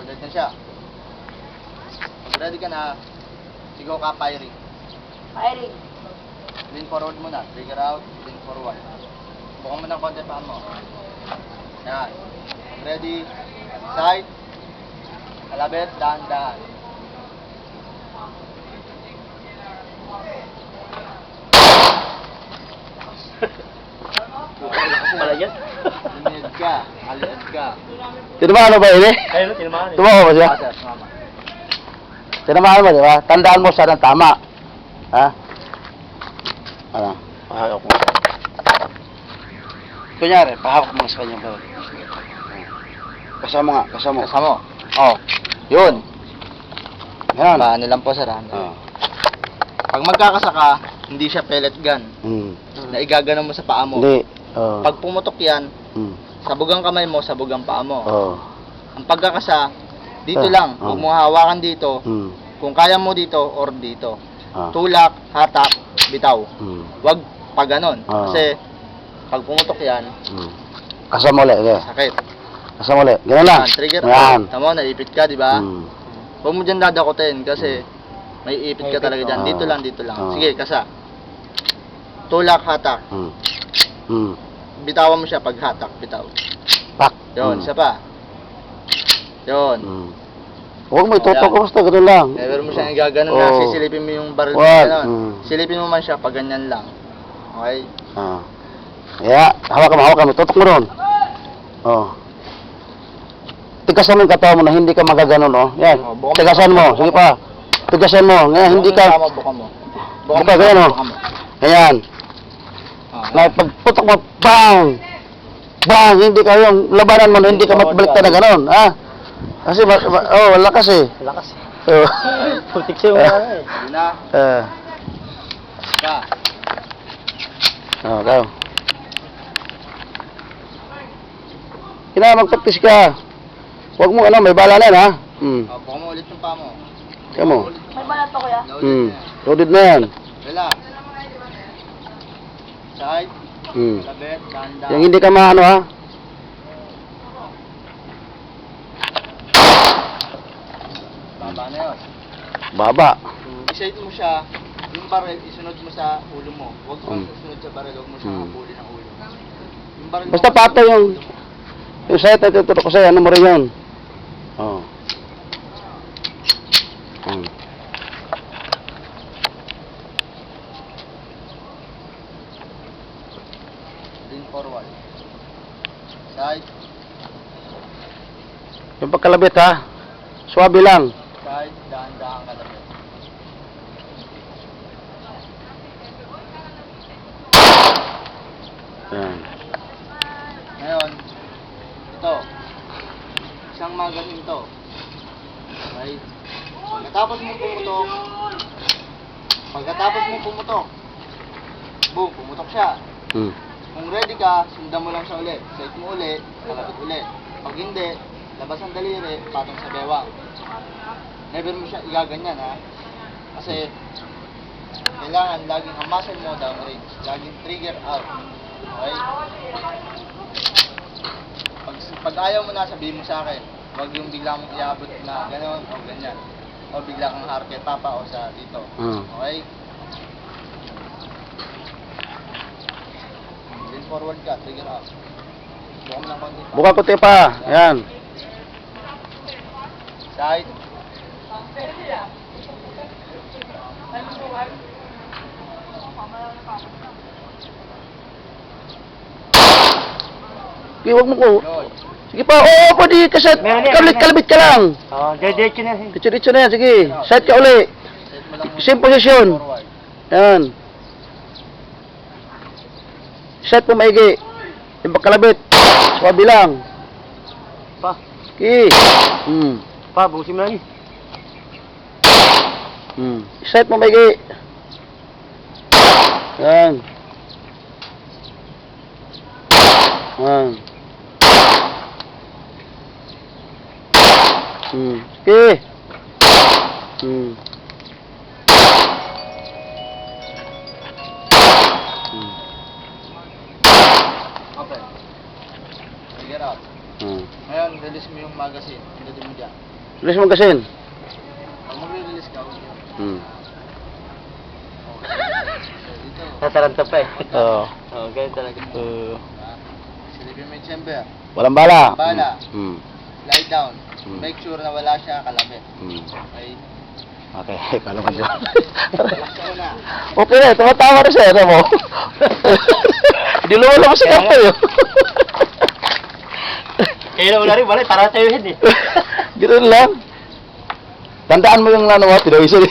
Loaded na siya. Pag ready ka na, sigaw ka firing. Firing. Lean forward muna. Trigger out, lean forward. Bukan mo ng konti pa mo. Yan. Pag ready, side, kalabit, dahan-dahan. Pala yan. Linid ka, aliad ka. Tinamaan mo ba yun eh? Ayun, tinamaan eh. Tumawa ba siya? Ah, sir, mama. Tinamaan mo, di ba? Tandaan mo siya ng tama. Ha? Ano? Pahawak mo. Kunyari, pahawak mo sa kanya. Kasama nga, kasama. Kasama. Oh, yun. Yan. Paano lang po, sir? Oh. Pag magkakasaka, hindi siya pellet gun. Hmm. Na igagano mo sa paa mo. Hindi. Oh. Pag pumutok yan, Hmm. sabugang kamay mo, sabugang paa mo. Oh. Ang pagkakasa, dito Ah, lang. ah. Huwag mo hawakan dito. Hmm. Kung kaya mo dito or dito. Ah. Tulak, hatak, bitaw. Hmm. Huwag pa ganon. Ah. Kasi, pag pumutok yan, Hmm. Kasama ulit, okay. sakit. Kasama ulit. Ganun lang. Yan, trigger. Yan. Tama, naipit ka, di ba? Hmm. Huwag mo dyan dadakutin kasi may ipit ka talaga dyan. Ah. Dito lang, dito lang. Ah. Sige, kasa. Tulak, hatak. Hmm. Hmm. Bitawan mo siya pag hatak, bitaw. Pak. Yun, isa pa. Yun. Hmm. Huwag mo itutok Ayan. ko basta, ganun lang. Never mo siya gaganon na, Oo. sisilipin mo yung baril mo Wag. gano'n. Mm. Silipin mo man siya pag ganyan lang. Okay? Ah. Kaya, hawakan mo, tutok mo ron. Oh. Tigasan mo yung katawan mo na hindi ka magaganon, oh. Yan. Oh, buka mo. Tigasan mo, sige pa. Tigasan mo, ngayon hindi ka, Buka mo, buka mo. buka, ganyan, oh. Buka mo. Ayan. Ah, Na pagputok mo, bang! Bang! Hindi ka yung labanan mo, na hindi ka mabaliktad na ganon, ha? Kasi, wala kasi. Lakas. Oh. Putik siya yung mga eh. yun na. Isa. Oh, kayo. Kailangan mag-practice ka. Huwag mo, may bala na yan, ha? Hmm. Oh, buka mo ulit yung paa mo. Kaya mo. May balat to, kuya. Loaded Hmm. na yan. Loaded na yan. Relax. Side, Hmm. labet, dahan-dahan. Yung hindi ka maano, ha? Baba na yun. Baba. Iside mo siya, yung baril, isunod mo sa ulo mo. Huwag mo Hmm. isunod sa baril, huwag mo siyang Hmm. habulin ng ulo. Yung baril mo, Basta pato yung sa'yo, tuturo ko sa'yo, ano mo rin yun? Oh. Hmm. lean forward. Side, Yung pagkalabit, ha? Swabe lang. side, dahan-dahan ka lang. Yan. Ngayon, ito. Isang magazine to. Okay? Pagkatapos mo pumutok, boom, pumutok siya. Hmm. Kung ready ka, sundan mo lang siya ulit. Set mo ulit, kalapit ulit. Pag hindi, labas ang daliri, patong sa bewang. Never mo siya igaganyan, ha? Kasi, kailangan laging ang muscle mo downrange. Laging trigger out. Okay? Pag ayaw mo na, sabihin mo sa akin. Huwag yung bigla mong iabot na gano'n o ganyan. O bigla kang harap kay papa o sa dito. Hmm. Okay? Lean forward ka, trigger out. Buka mo ng konti pa. Buka ko pa. Yan. Side. Sige, huwag mo ko. Yun. Sige pa, oo, pwede kasi Meron yan, kalabit ka lang. Oh, diretso na. Diretso na yan, sige. Side ka uli. Set mo lang muna. Same position. Forward. Yan. Set po maigi. Yung pagkalabit. Swabe lang. Pa, Sige. Hmm. pa, busin mo lang eh. Hmm. Set mo maigi. Yan. Yan. Hmm. Sige. Hmm. Hmm. Okay. Trigger out. Hmm. Ngayon, release mo yung magazine. Pinutin mo dyan. Release mo kasi. Pag magre-release ka, huwag yun. Hmm. Dito. Tataranta pa eh. Oo. Oo, ganyan talaga. Silipin mo yung chamber. Walang bala. Bala. Hmm. Lie down. Hmm. Make sure na wala siya kalabi. Hmm. Okay? Okay, kala mo dyan. Relax ka muna. Okay na, tumatawa na siya, ano mo? Hindi lumalabas si Kapoy, oh. Kaya na wala rin, wala, para tayo hindi. Ganoon lang. Tandaan mo yung ano mo, pinawisin.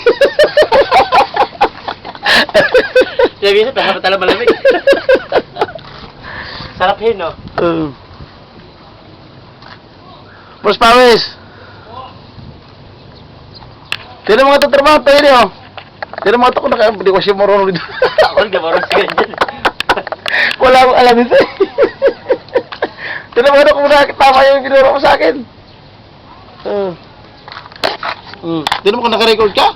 Sinabi siya, tasama tala malamig. Sarap yun, no? Boss Pawis. Sino mga tatrabaho tayo niyo? Sino mga ito kung hindi ko siya marunong dito. Ako rin, gabaros ka dyan. Wala akong alam ito eh. Sino mga ito kung tama yung ginuro mo sa akin? Sino mo kung naka-record ka?